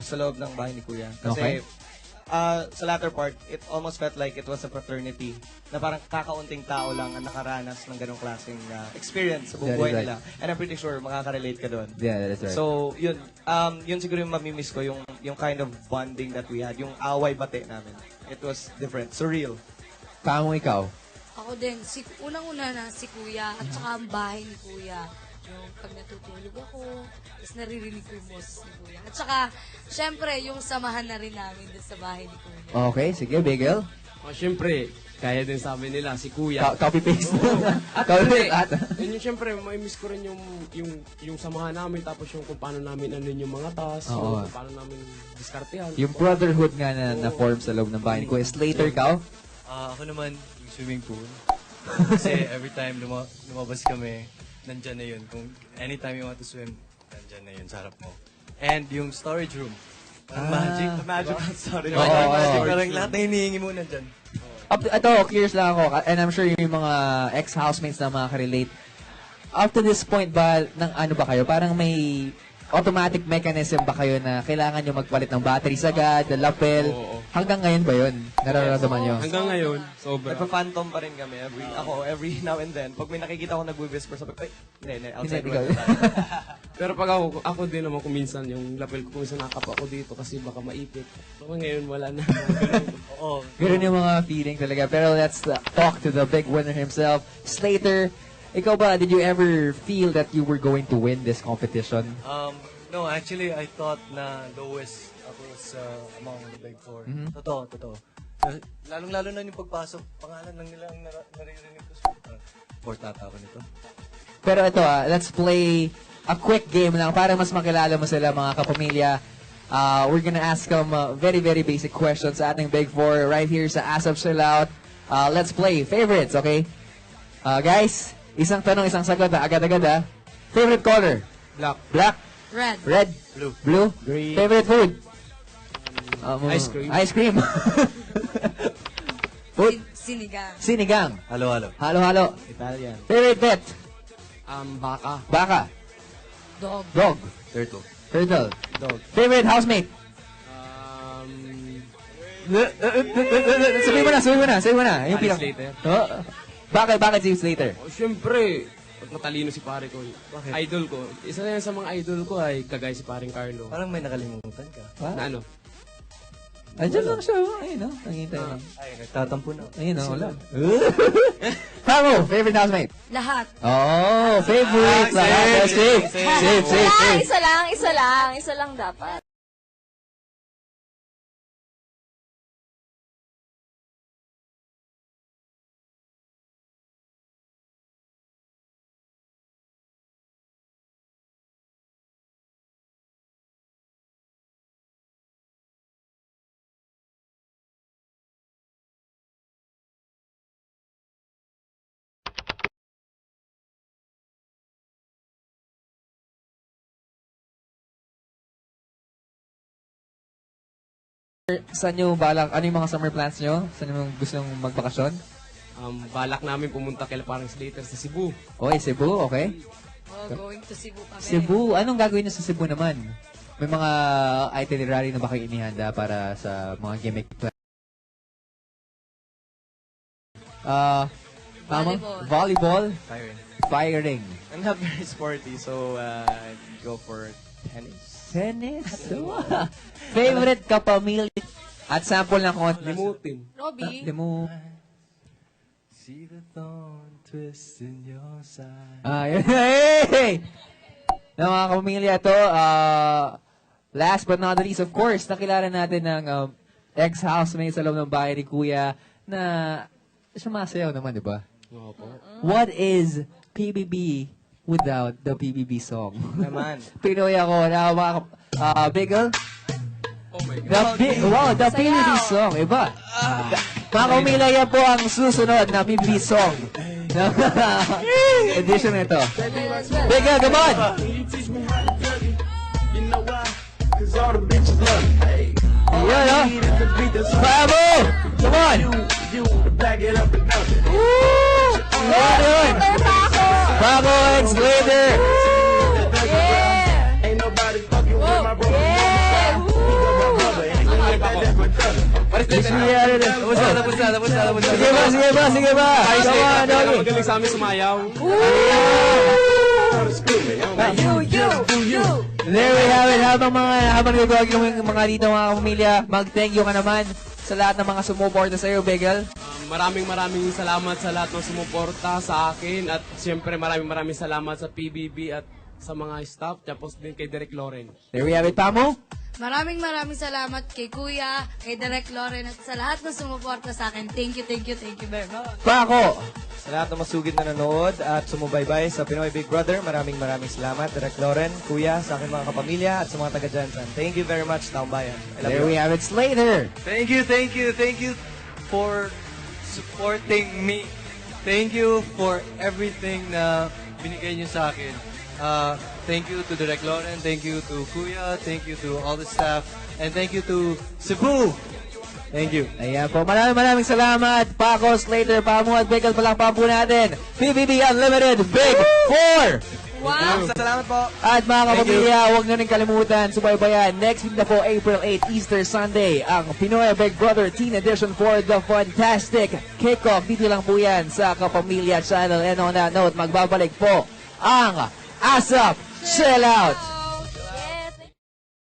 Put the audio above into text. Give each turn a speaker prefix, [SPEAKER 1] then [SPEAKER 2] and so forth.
[SPEAKER 1] sa loob ng bahay ni Kuya. Kasi,
[SPEAKER 2] Okay.
[SPEAKER 1] sa latter part, it almost felt like it was a fraternity na parang kakaunting tao lang ang nakaranas ng ganong klaseng experience sa buong
[SPEAKER 2] That is
[SPEAKER 1] buhay
[SPEAKER 2] right.
[SPEAKER 1] nila. And I'm pretty sure makaka-relate ka doon.
[SPEAKER 2] Yeah, that's right.
[SPEAKER 1] So, yun siguro yung mamimiss ko, yung kind of bonding that we had, yung away bate namin. It was different, surreal.
[SPEAKER 2] Paano ikaw?
[SPEAKER 3] Ako din, unang-una na si Kuya at saka ang bahay ni Kuya. Yung pag natutulog ako, tapos naririnig ko yung boses ni Kuya. At saka, syempre, yung samahan na rin namin dun sa bahay ni Kuya.
[SPEAKER 2] Okay, sige, Bigel.
[SPEAKER 4] Siyempre, kaya din sabi nila, si Kuya.
[SPEAKER 2] Copy-paste.
[SPEAKER 4] At
[SPEAKER 2] Copy-paste.
[SPEAKER 4] yun yung siyempre, may miss ko rin yung samahan namin, tapos yung kung paano namin ano yung mga task,
[SPEAKER 2] Oo.
[SPEAKER 4] yung kung paano namin diskartehan.
[SPEAKER 2] Yung brotherhood nga na form sa loob ng bahay ni Kuya. Slater, ikaw?
[SPEAKER 5] Ako naman, yung swimming pool. Kasi every time lumabas kami, nandyan na yun. Kung anytime you want to swim, nandyan na yun sa harap mo. And yung storage room. Parang magic storage room.
[SPEAKER 2] Oo, oo.
[SPEAKER 5] Parang lahat na hinihingi mo nandyan.
[SPEAKER 2] Ito, curious lang ako. And I'm sure yung mga ex-housemates na makaka-relate. Up to this point ba, ano ba kayo? Parang may automatic mechanism ba kayo na kailangan nyo magpalit ng batteries agad, ng lapel?
[SPEAKER 4] Oo.
[SPEAKER 2] Hanggang ngayon ba yun? Nararamdaman nyo?
[SPEAKER 4] Hanggang ngayon, sobra.
[SPEAKER 1] Nagpa-phantom pa rin kami every now and then. Pag may nakikita ko nagwi-whisper, sabi ko, ay, hindi, outside
[SPEAKER 2] Hindi,
[SPEAKER 1] world
[SPEAKER 2] ikaw.
[SPEAKER 1] na tayo.
[SPEAKER 4] Pero pag ako din naman kung minsan, yung lapel ko kung minsan nakapa ako dito kasi baka maipit. Pero ngayon wala na.
[SPEAKER 5] Oo.
[SPEAKER 2] Ganun yung mga feeling talaga. Pero let's talk to the big winner himself, Slater. Ikaw ba, did you ever feel that you were going to win this competition?
[SPEAKER 5] No, actually, I thought na lowest ako sa among the big four. Totoo. Lalong-lalo na yung pagpasok, pangalan lang nila ang naririnig ko. Fourth ata ako nito.
[SPEAKER 2] Pero ito let's play a quick game lang para mas makilala mo sila mga kapamilya. We're gonna ask them very, very basic questions sa ating Big Four right here sa As of Chill Out. Let's play. Favorites, okay? Guys, isang tanong, isang sagot agad-agad Favorite color?
[SPEAKER 4] Black.
[SPEAKER 2] Black?
[SPEAKER 3] Red.
[SPEAKER 2] Red?
[SPEAKER 5] Blue.
[SPEAKER 2] Blue?
[SPEAKER 4] Green.
[SPEAKER 2] Favorite food?
[SPEAKER 4] Ice cream.
[SPEAKER 2] Ice cream. Food?
[SPEAKER 3] Sinigang.
[SPEAKER 2] Sinigang.
[SPEAKER 5] Halo-halo.
[SPEAKER 2] Halo-halo.
[SPEAKER 1] Italian.
[SPEAKER 2] Favorite pet?
[SPEAKER 4] Baka.
[SPEAKER 2] Baka.
[SPEAKER 3] Dog.
[SPEAKER 2] Dog.
[SPEAKER 5] Turtle.
[SPEAKER 2] Turtle.
[SPEAKER 1] Dog.
[SPEAKER 2] Favorite housemate? Sabihin mo na. Yung
[SPEAKER 4] Alice
[SPEAKER 2] pinaka-
[SPEAKER 4] Slater.
[SPEAKER 2] Oh, bakit si Slater?
[SPEAKER 4] Siyempre, matalino si pare ko.
[SPEAKER 5] Bakit?
[SPEAKER 4] Idol ko. Isa na yan sa mga idol ko ay kagaya si paring Carlo.
[SPEAKER 5] Parang may nakalimutan ka.
[SPEAKER 4] Na ano?
[SPEAKER 2] Andiyan lang siya. Ayun, nangintay lang.
[SPEAKER 5] Ay, nagtatampo na.
[SPEAKER 2] Ayun, wala. Tamo, favorite housemate?
[SPEAKER 3] Lahat.
[SPEAKER 2] Oh, favorite. Safe.
[SPEAKER 6] Wala, isa lang dapat.
[SPEAKER 2] Saan nyo balak? Ano yung mga summer plans nyo? Saan nyo gusto nyo magbakasyon?
[SPEAKER 4] Balak namin pumunta kay parang Slater sa Cebu.
[SPEAKER 2] Okay, Cebu, okay.
[SPEAKER 3] Going to Cebu kami.
[SPEAKER 2] Cebu, anong gagawin nyo sa Cebu naman? May mga itinerary na ba kayo inihanda para sa mga gimmick plan? Tama? Volleyball? Firing.
[SPEAKER 1] I'm not very sporty, so I'd go for tennis.
[SPEAKER 2] Tennis? Favorite kapamilya? At sample ng konti.
[SPEAKER 4] Limutin.
[SPEAKER 3] Robby.
[SPEAKER 2] Demo.
[SPEAKER 5] See the thorn twist in your side.
[SPEAKER 2] Hey! Na mga kapamilya to, last but not the least, of course, nakilala natin ng ex-housemate sa loob ng bahay ni Kuya na sumasayaw naman, di ba?
[SPEAKER 4] Oo po.
[SPEAKER 2] What is PBB without the PBB song?
[SPEAKER 1] Naman.
[SPEAKER 2] Pinoy ako na mga Bigel?
[SPEAKER 4] Oh my God.
[SPEAKER 2] The PBB song, iba. Mga kapamilya, yan po ang susunod na PBB song. Edition nito. Bigel, come on! Yan, oh! Bravo! Come on! Woo! Yan, yun! Bravo, ex-leader!
[SPEAKER 6] Yeah! Whoa! Yeah!
[SPEAKER 5] Tapos na.
[SPEAKER 2] Sige ba? Come on,
[SPEAKER 4] Kaya
[SPEAKER 2] Doggy.
[SPEAKER 4] magaling sa amin sumayaw.
[SPEAKER 2] There we have it. Habang nagagawag yung mga dito mga pamilya, mag-thank you ka naman sa lahat ng mga sumuporta sa iyo, Begel.
[SPEAKER 4] Maraming salamat sa lahat ng sumuporta sa akin at siyempre maraming salamat sa PBB at sa mga staff tapos din kay Derek Loren.
[SPEAKER 2] There we have it, Pamo.
[SPEAKER 3] Maraming salamat kay Kuya, kay Direk Loren at sa lahat ng sumuporta sa akin. Thank you very much.
[SPEAKER 2] Pako.
[SPEAKER 1] Sa lahat ng masugid na nanood at sumubaybay sa Pinoy Big Brother, maraming salamat. Direk Loren, Kuya, sa aking mga kapamilya at sa mga taga-Jansan. Thank you very much, Taong Bayan. I love
[SPEAKER 2] There
[SPEAKER 1] you.
[SPEAKER 2] we have it, Slater.
[SPEAKER 5] Thank you for supporting me. Thank you for everything na binigay niyo sa akin. Thank you to Direk Loren, thank you to Kuya, thank you to all the staff, and thank you to Cebu. Thank you.
[SPEAKER 2] Ayan po, maraming salamat. Paco, Slater, Pamo at Begel, palakpakan po natin. PBB Unlimited Big 4!
[SPEAKER 3] Wow!
[SPEAKER 1] Salamat po.
[SPEAKER 2] At mga kapamilya, huwag nyo rin kalimutan, subaybayan. Next week na po, April 8, Easter Sunday, ang Pinoy Big Brother Teen Edition for the Fantastic Kickoff. Dito lang po yan sa Kapamilya Channel. And on that note, magbabalik po ang ASAP Sellout!